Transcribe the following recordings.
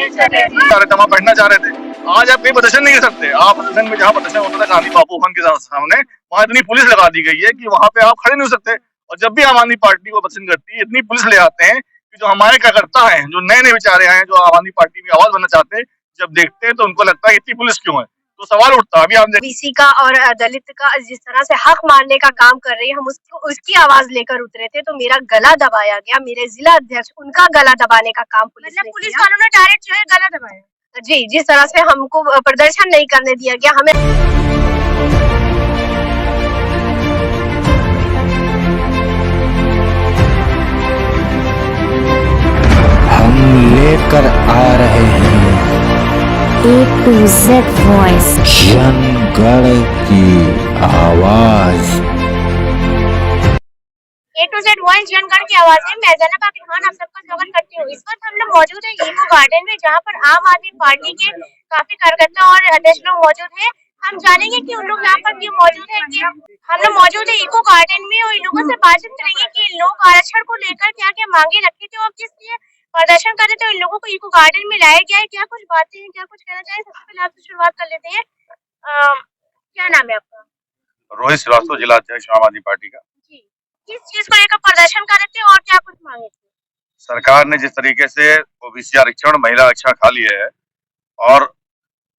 वहाँ बैठना चाह रहे थे। आज आप कहीं प्रदर्शन नहीं कर सकते। आप प्रदर्शन में जहाँ प्रदर्शन होता था गांधी बापू भवन के सामने, वहाँ इतनी पुलिस लगा दी गई है कि वहाँ पे आप खड़े नहीं हो सकते। और जब भी आम आदमी पार्टी को पसंद करती है, इतनी पुलिस ले आते हैं कि जो हमारे कार्यकर्ता हैं, जो नए नए विचारे आए हैं, जो आम आदमी पार्टी में आवाज बनना चाहते हैं, जब देखते हैं तो उनको लगता है इतनी पुलिस क्यों है। तो सवाल उठता है अभी आप बीसी का और दलित का जिस तरह से हक मारने का काम कर रही है, हम उसकी आवाज लेकर उतरे थे, तो मेरा गला दबाया गया। मेरे जिला अध्यक्ष उनका गला दबाने का काम पुलिस वालों ने डायरेक्ट जो है गला दबाया। जी, जिस तरह से हमको प्रदर्शन नहीं करने दिया गया, हमें हम लेकर आ रहे हैं A to Z वॉइस, जनगण की आवाज। A to Z वॉइस जनगण की आवाज है। मैं जैनब आकिब खान आप सबका स्वागत करती हूँ। इस वक्त हम लोग मौजूद है इको गार्डन में, जहाँ पर आम आदमी पार्टी के काफी कार्यकर्ता और अध्यक्ष लोग मौजूद हैं। हम जानेंगे कि उन लोग यहाँ पर क्यों मौजूद है। कि हम लोग मौजूद है इको गार्डन में और इन लोगों से बातचीत करेंगे कि लोग आरक्षण को लेकर क्या क्या मांगे रखे थे और किस लिए प्रदर्शन कर रहे थे। इन लोगों को इको गार्डन में लाया गया है। क्या कुछ बातें हैं, क्या कुछ कहना चाहिए। सबसे पहले आपसे शुरुआत कर लेते हैं। क्या नाम है आपका? रोहित श्रीवास्तव, जिला अध्यक्ष आम आदमी पार्टी का। जी, किस चीज को लेकर प्रदर्शन कर रहे थे और क्या कुछ मांगे थे? सरकार ने जिस तरीके से ओबीसी आरक्षण, महिला आरक्षण खा लिया है और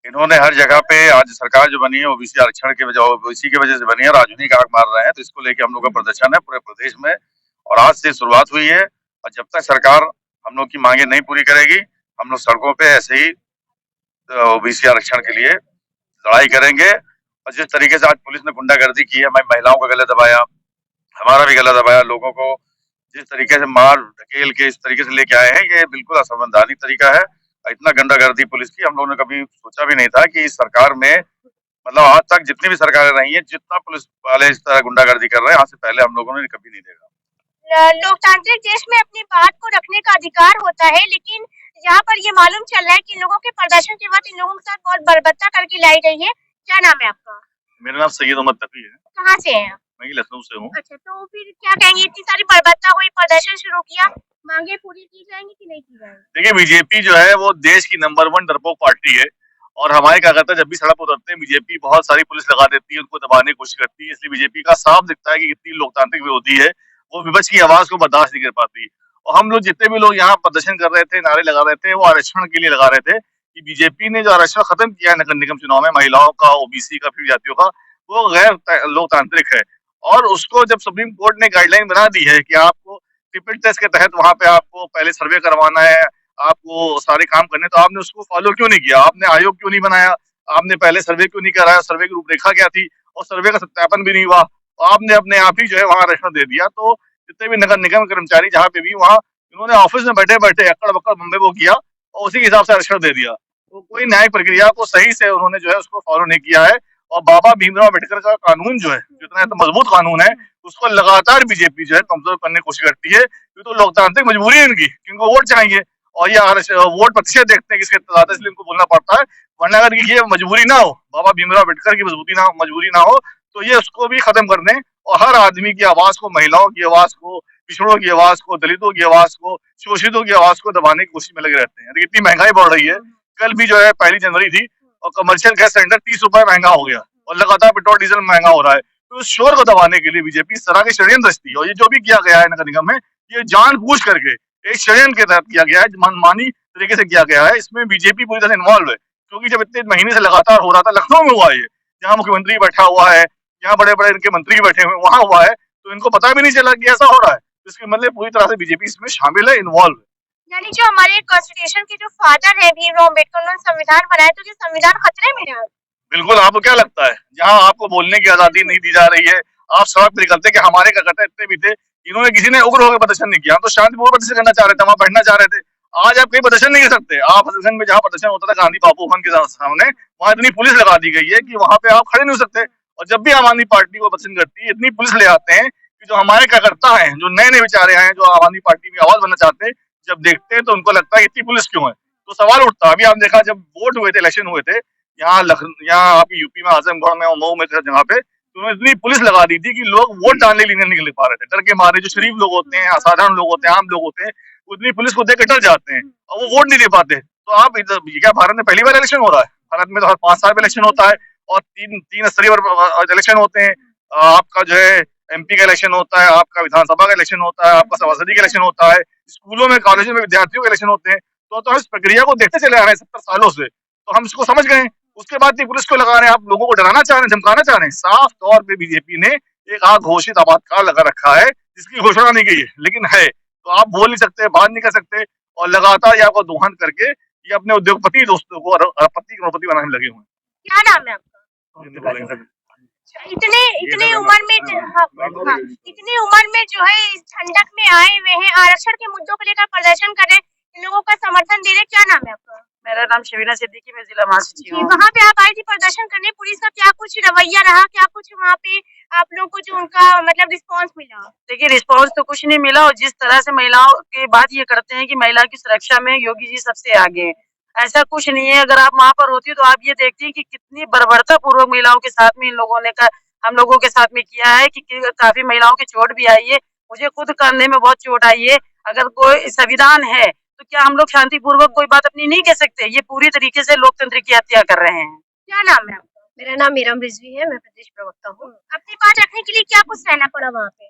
इन्होंने हर जगह पे, आज सरकार जो बनी है ओबीसी आरक्षण के वजह, ओबीसी की वजह से बनी है, राजनीतिक आग मार रहे हैं। तो इसको लेके हम लोग का प्रदर्शन है पूरे प्रदेश में और आज से शुरुआत हुई है। और जब तक सरकार हम लोग की मांगे नहीं पूरी करेगी, हम लोग सड़कों पे ऐसे ही ओबीसी आरक्षण के लिए लड़ाई करेंगे। और जिस तरीके से आज पुलिस ने गुंडागर्दी की है, महिलाओं का गला दबाया, हमारा भी गला दबाया, लोगों को जिस तरीके से मार ढकेल के इस तरीके से लेके आए हैं, ये बिल्कुल असंवैधानिक तरीका है। इतना गुंडागर्दी पुलिस की हम लोगों ने कभी सोचा भी नहीं था कि इस सरकार में, मतलब आज तक जितनी भी सरकारें रही हैं, जितना पुलिस वाले इस तरह गुंडागर्दी कर रहे हैं, आज से पहले हम लोगों ने कभी नहीं देखा। लोकतांत्रिक देश में अपनी बात को रखने का अधिकार होता है, लेकिन यहाँ पर ये मालूम चल रहा है कि लोगों के प्रदर्शन के बाद इन लोगों के साथ बहुत बर्बरता करके लाई गई है। क्या नाम है आपका? मेरा नाम सैयद मोहम्मद तकी है। कहाँ से हैं आप? मैं लखनऊ से हूँ। अच्छा, तो फिर क्या कहेंगे, इतनी सारी बर्बरता हुई, प्रदर्शन शुरू किया, मांगे पूरी की जाएंगी कि नहीं की जाएंगी? देखिए, बीजेपी जो है वो देश की नंबर 1 डरपोक पार्टी है और हमारे कार्यकर्ता जब भी सड़क पर उतरते हैं, बीजेपी बहुत सारी पुलिस लगा देती है, उनको दबाने की कोशिश करती है। इसलिए बीजेपी का साफ दिखता है कि कितनी लोकतांत्रिक विरोधी है, वो विपक्ष की आवाज को बर्दाश्त नहीं कर पाती। और हम लोग जितने भी लोग यहाँ प्रदर्शन कर रहे थे, नारे लगा रहे थे, वो आरक्षण के लिए लगा रहे थे कि बीजेपी ने जो आरक्षण खत्म किया है नगर निगम चुनाव में, महिलाओं का, ओबीसी का, फिर जातियों का, वो गैर लोकतांत्रिक है। और उसको जब सुप्रीम कोर्ट ने गाइडलाइन बना दी है कि आपको ट्रिपल टेस्ट के तहत वहां पे आपको पहले सर्वे करवाना है, आपको सारे काम करने, तो आपने उसको फॉलो क्यों नहीं किया? आपने आयोग क्यों नहीं बनाया? आपने पहले सर्वे क्यों नहीं कराया? सर्वे की रूपरेखा क्या थी? और सर्वे का सत्यापन भी नहीं हुआ। आपने अपने आप ही जो है वहां आरक्षण दे दिया। तो जितने भी नगर निगम कर्मचारी जहाँ पे भी, वहाँ इन्होंने ऑफिस में बैठे बैठे अक्कड़ बक्कड़ बम्बे वो किया और उसी के हिसाब से आरक्षण दे दिया। तो कोई न्यायिक प्रक्रिया को सही से उन्होंने जो है उसको फॉलो नहीं किया है। और बाबा भीमराव अम्बेडकर का कानून जो है, जितना मजबूत कानून है, उसको लगातार बीजेपी जो है कमजोर करने की कोशिश करती है। ये तो लोकतांत्रिक मजबूरी है इनकी, इनको वोट चाहिए और ये वोट प्रतिशत देखते हैं किसके ज्यादा, इसलिए इनको बोलना पड़ता है। वरना अगर ये मजबूरी ना हो, बाबा भीमराव अम्बेडकर की मजबूरी ना हो, तो ये उसको भी खत्म कर दें और हर आदमी की आवाज को, महिलाओं की आवाज को, पिछड़ों की आवाज को, दलितों की आवाज को, शोषितों की आवाज को दबाने की कोशिश में लगे रहते हैं। इतनी महंगाई बढ़ रही है, कल भी जो है 1 जनवरी थी और कमर्शियल गैस सिलेंडर 30 रुपए महंगा हो गया और लगातार पेट्रोल डीजल महंगा हो रहा है। तो उस शोर को दबाने के लिए बीजेपी इस तरह के षड्यंत्र रचती है। और ये जो भी किया गया है नगर निगम में, ये जानबूझ करके एक षड्यंत्र के तहत किया गया है, मनमानी तरीके से किया गया है। इसमें बीजेपी पूरी तरह से इन्वॉल्व है, क्योंकि जब इतने महीने से लगातार हो रहा था, लखनऊ में हुआ है, जहाँ मुख्यमंत्री बैठा हुआ है, यहाँ बड़े बड़े इनके मंत्री बैठे हुए, वहां हुआ है, तो इनको पता भी नहीं चला कि ऐसा हो रहा है। इसके मतलब पूरी तरह से बीजेपी इसमें शामिल है, इन्वॉल्व है। यानी जो हमारे कॉन्स्टिट्यूशन के जो फादर है भीमराव अम्बेडकर, उन्होंने संविधान बनाया, तो ये संविधान खतरे में है। बिल्कुल। आपको क्या लगता है, जहाँ आपको बोलने की आजादी नहीं दी जा रही है, आप सड़क पर निकलते कि हमारे कार्यकर्ता इतने भी थे, इन्होंने किसी ने उग्र होकर प्रदर्शन नहीं किया, तो शांतिपूर्ण प्रदर्शन करना चाह रहे थे, वहां बैठना चाह रहे थे। आज आप कहीं प्रदर्शन नहीं कर सकते। आप प्रदर्शन में जहाँ प्रदर्शन होता था गांधी बापू भवन के सामने, वहां इतनी पुलिस लगा दी गई है कि वहां पे आप खड़े नहीं हो सकते। और जब भी आम आदमी पार्टी को पसंद करती है, इतनी पुलिस ले आते हैं कि जो हमारे कार्यकर्ता हैं, जो नए नए विचारे आए हैं, जो आम आदमी पार्टी में आवाज बनना चाहते हैं, जब देखते हैं तो उनको लगता है इतनी पुलिस क्यों है। तो सवाल उठता है। अभी आप देखा, जब वोट हुए थे, इलेक्शन हुए थे, यहाँ आपकी यूपी में, आजमगढ़ में और मऊ में जगह पे, तो उन्होंने इतनी पुलिस लगा दी थी कि लोग वोट डालने के लिए नहीं निकल पा रहे थे, डर के मारे। जो शरीफ लोग होते हैं, असाधारण लोग होते हैं, आम लोग होते हैं, उतनी पुलिस को देख कर डर जाते हैं और वो वोट नहीं दे पाते। तो आप क्या भारत में पहली बार इलेक्शन हो रहा है? भारत में तो हर 5 साल में इलेक्शन होता है और तीन स्तरीय इलेक्शन होते हैं। आपका जो है एमपी का इलेक्शन होता है, आपका विधानसभा का इलेक्शन होता है, आपका सभासदी का इलेक्शन होता है, स्कूलों में कॉलेजों में विद्यार्थियों के इलेक्शन होते हैं। तो हम इस प्रक्रिया को देखते चले आ रहे हैं 70 सालों से, तो हम इसको समझ गए। उसके बाद भी पुलिस को लगा रहे हैं, आप लोगों को डराना चाह रहे हैं, धमकाना चाह रहे हैं। साफ तौर पे बीजेपी ने एक घोषित आपातकाल लगा रखा है जिसकी घोषणा नहीं की है, लेकिन है। तो आप बोल नहीं सकते, बात नहीं कर सकते और लगातार ये आपको दोहन करके ये अपने उद्योगपति दोस्तों को अरबपति करोड़पति बनाने में लगे हुए हैं। क्या नाम है आपका? इतने इतने उम्र में इतनी उम्र में जो है इस ठंडक में आए हुए हैं, आरक्षण के मुद्दों को लेकर प्रदर्शन कर रहे हैं, लोगों का समर्थन दे रहे। क्या नाम है आपका? मेरा नाम शबीना सिद्दीकी, मैं जिला महासचिव हूँ। वहाँ पे आप आई थी प्रदर्शन करने, पुलिस का क्या कुछ रवैया रहा, क्या कुछ वहाँ पे आप लोगों को जो उनका मतलब रिस्पांस मिला? देखिए, रिस्पांस तो कुछ नहीं मिला और जिस तरह से महिलाओं की बात ये करते हैं कि महिला की सुरक्षा में योगी जी सबसे आगे हैं, ऐसा कुछ नहीं है। अगर आप वहाँ पर होती तो आप ये देखती हैं कि कितनी बर्बरता पूर्वक महिलाओं के साथ में इन लोगों ने हम लोगों के साथ में किया है कि काफी महिलाओं की चोट भी आई है। मुझे खुद करने में बहुत चोट आई है। अगर कोई संविधान है तो क्या हम लोग शांतिपूर्वक कोई बात अपनी नहीं कह सकते? ये पूरी तरीके से लोकतंत्र की हत्या कर रहे हैं। क्या नाम है आपका? मेरा नाम मीरम रिजवी है, मैं प्रदेश प्रवक्ता हूँ। अपनी बात रखने के लिए क्या कुछ सहना पड़ा वहाँ पे?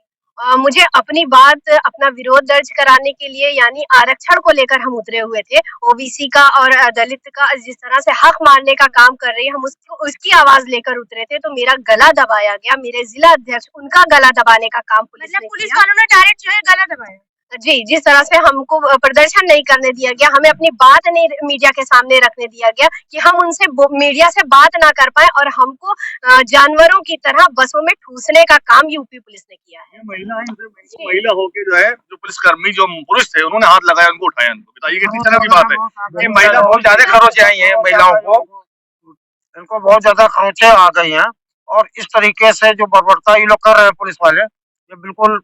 मुझे अपनी बात, अपना विरोध दर्ज कराने के लिए, यानी आरक्षण को लेकर हम उतरे हुए थे। ओबीसी का और दलित का जिस तरह से हक मारने का काम कर रही है, हम उसकी आवाज लेकर उतरे थे। तो मेरा गला दबाया गया, मेरे जिला अध्यक्ष उनका गला दबाने का काम पुलिस ने पुलिस किया। वालों ने डायरेक्ट जो है गला दबाया? जी, जिस तरह से हमको प्रदर्शन नहीं करने दिया गया, हमें अपनी बात नहीं मीडिया के सामने रखने दिया गया कि हम उनसे मीडिया से बात ना कर पाए, और हमको जानवरों की तरह बसों में ठूसने का काम यूपी पुलिस ने किया है। महिला होके जो है, जो पुलिसकर्मी जो पुरुष थे उन्होंने हाथ लगाया, उनको उठाया। उनको बताइए कितनी तरह की बात है। ये महिला बहुत ज्यादा खरोचे आई है, महिलाओं को इनको बहुत ज्यादा खरोचे आ गई हैं और इस तरीके से जो बर्बरता ये लोग कर रहे हैं पुलिस वाले, ये बिल्कुल।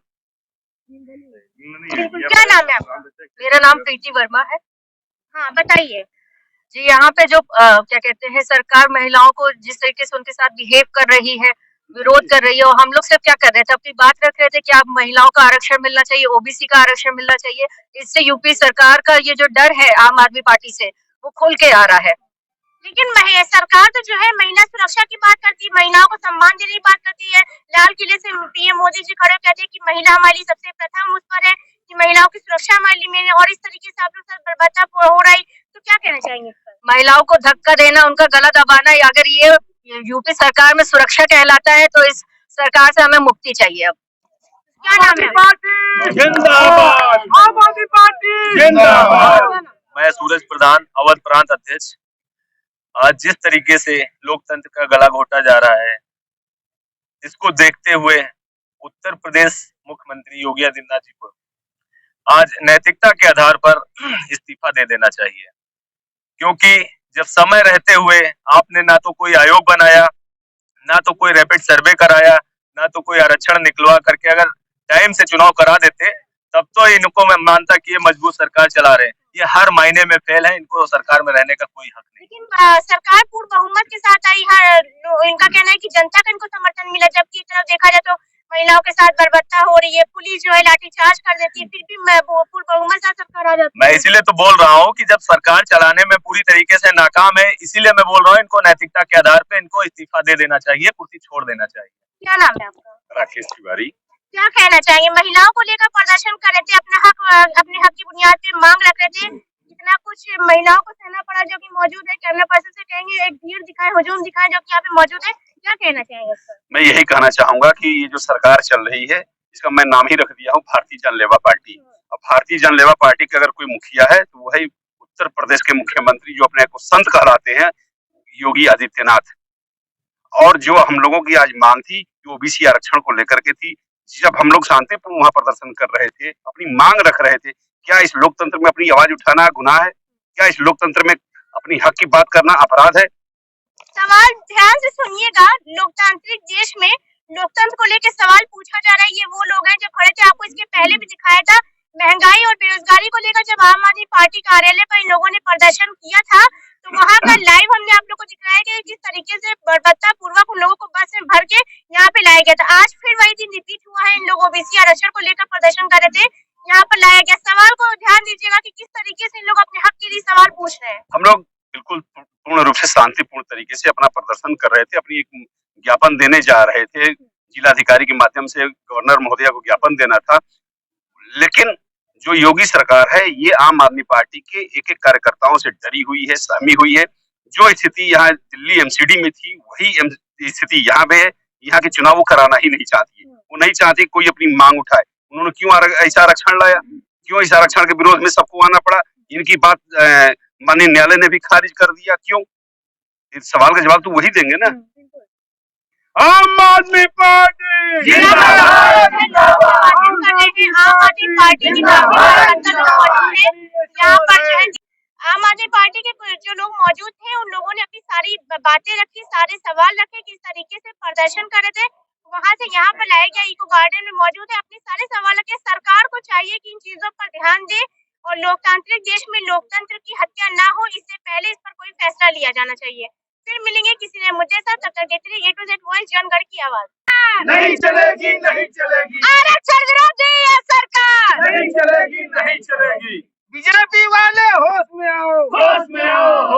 क्या नाम है आपका? मेरा नाम प्रीति वर्मा है। हाँ बताइए जी, यहाँ पे जो क्या कहते हैं, सरकार महिलाओं को जिस तरीके से उनके साथ बिहेव कर रही है, विरोध कर रही है, और हम लोग सिर्फ क्या कर रहे थे, अपनी बात रख रहे थे कि आप महिलाओं का आरक्षण मिलना चाहिए, ओबीसी का आरक्षण मिलना चाहिए। इससे यूपी सरकार का ये जो डर है आम आदमी पार्टी से, वो खुल के आ रहा है। लेकिन सरकार तो जो है महिला सुरक्षा की बात करती है, महिलाओं को सम्मान देने की बात करती है। लाल किले से पीएम मोदी जी खड़े कहते हैं कि महिला हमारी सबसे प्रथम उस पर है, कि महिलाओं की सुरक्षा हमारे लिए मेन है, और इस तरीके से आप लोग साथ बर्बरता हो रही, तो क्या कहना चाहेंगे इस पर? महिलाओं को धक्का देना, उनका गला दबाना, अगर ये यूपी सरकार में सुरक्षा कहलाता है तो इस सरकार से हमें मुक्ति चाहिए। अब क्या नाम है? जिंदाबाद आम आदमी पार्टी, जिंदाबाद। मैं सूरज प्रधान, अवध प्रांत अध्यक्ष। आज जिस तरीके से लोकतंत्र का गला घोटा जा रहा है, इसको देखते हुए उत्तर प्रदेश मुख्यमंत्री योगी आदित्यनाथ जी को आज नैतिकता के आधार पर इस्तीफा दे देना चाहिए। क्योंकि जब समय रहते हुए आपने ना तो कोई आयोग बनाया, ना तो कोई रैपिड सर्वे कराया, ना तो कोई आरक्षण निकलवा करके अगर टाइम से चुनाव करा देते, तब तो इनको मैं मानता कि ये मजबूत सरकार चला रहे हैं। ये हर महीने में फेल है, इनको सरकार में रहने का कोई हक नहीं। लेकिन सरकार पूर्ण बहुमत के साथ आई है, इनका कहना है कि जनता का इनको समर्थन मिला, जबकि एक तरफ देखा जाए तो महिलाओं के साथ बर्बरता हो रही है, पुलिस जो है लाठीचार्ज कर देती है, फिर भी पूर्ण बहुमत से सरकार आ जाती है। मैं इसीलिए तो बोल रहा हूँ कि जब सरकार चलाने में पूरी तरीके से नाकाम है, इसीलिए मैं बोल रहा हूँ इनको नैतिकता के आधार पे इनको इस्तीफा दे देना चाहिए, कुर्सी छोड़ देना चाहिए। क्या नाम है आपका? राकेश तिवारी। क्या कहना चाहिए? महिलाओं को लेकर प्रदर्शन कर रहे थे, अपने हक की बुनियाद पे मांग रख रहे थे, इतना कुछ महिलाओं को सहना पड़ा जो कि मौजूद है। कैमरा पर्सन से कहेंगे एक भीड़ दिखाए, हुजूम दिखाए जो कि यहाँ पे मौजूद है, क्या कहना चाहेंगे इस पर? मैं यही कहना चाहूंगा कि ये जो सरकार चल रही है, इसका मैं नाम ही रख दिया हूँ भारतीय जनलेवा पार्टी। अब भारतीय जनलेवा पार्टी का अगर कोई मुखिया है तो वही उत्तर प्रदेश के मुख्यमंत्री जो अपने को संत कहलाते हैं, योगी आदित्यनाथ। और जो हम लोगों की आज मांग थी ओबीसी आरक्षण को लेकर के थी, जब हम लोग शांतिपूर्ण वहां प्रदर्शन कर रहे थे, अपनी मांग रख रहे थे, क्या इस लोकतंत्र में अपनी आवाज उठाना गुनाह है? क्या इस लोकतंत्र में अपनी हक की बात करना अपराध है? सवाल ध्यान से सुनिएगा, लोकतांत्रिक देश में लोकतंत्र को लेकर सवाल पूछा जा रहा है। ये वो लोग हैं जो खड़े थे, आपको इसके पहले भी दिखाया था। महंगाई और बेरोजगारी को लेकर जब आम आदमी पार्टी कार्यालय पर इन लोगों ने प्रदर्शन किया था, तो वहाँ का लाइव हमने आप लोग को दिखाया कि किस तरीके से बर्बरता पूर्वक उन लोगों को बस में भर के यहाँ पे लाया गया था। आज फिर वही दिन रिपीट हुआ है, इन लोगों ओबीसी आरक्षण को लेकर प्रदर्शन कर रहे थे, यहाँ पर लाया गया। सवाल को ध्यान दीजिएगा कि किस तरीके से इन लोग अपने हक के लिए सवाल पूछ रहे हैं। हम लोग बिल्कुल पूर्ण रूप से शांतिपूर्ण तरीके से अपना प्रदर्शन कर रहे थे, अपनी एक ज्ञापन देने जा रहे थे, जिलाधिकारी के माध्यम से गवर्नर महोदया को ज्ञापन देना था। लेकिन जो योगी सरकार है ये आम आदमी पार्टी के एक एक कार्यकर्ताओं से डरी हुई है, सहमी हुई है। जो स्थिति यहाँ दिल्ली एमसीडी में थी वही स्थिति यहाँ पे है। यहाँ के चुनाव वो कराना ही नहीं चाहती है, वो नहीं चाहती कोई अपनी मांग उठाए। उन्होंने क्यों ऐसा आरक्षण लाया, क्यों इस आरक्षण के विरोध में सबको आना पड़ा? इनकी बात माननीय न्यायालय ने भी खारिज कर दिया, क्यों? इस सवाल का जवाब तो वही देंगे ना। आम आदमी पार्टी जिंदाबाद। आम आदमी पार्टी की काफी कार्यकर्ता लोग मौजूद हैं यहाँ पर जो है। आम आदमी पार्टी के जो लोग मौजूद थे उन लोगों ने अपनी सारी बातें रखी, सारे सवाल रखे, किस तरीके से प्रदर्शन कर रहे थे, वहाँ से यहाँ पर लाया गया। इको गार्डन में मौजूद है, अपने सारे सवाल रखे। सरकार को चाहिए कि इन चीजों पर ध्यान दे और लोकतांत्रिक देश में लोकतंत्र की हत्या ना हो, इससे पहले इस पर कोई फैसला लिया जाना चाहिए। फिर मिलेंगे किसी नए मुद्दे से, तब तक देते रहिए A to Z वॉइस, जनगण की आवाज। नहीं चलेगी, नहीं चलेगी, आरक्षण विरोधी है सरकार, नहीं चलेगी, नहीं चलेगी। बीजेपी वाले होश में आओ, होश में आओ,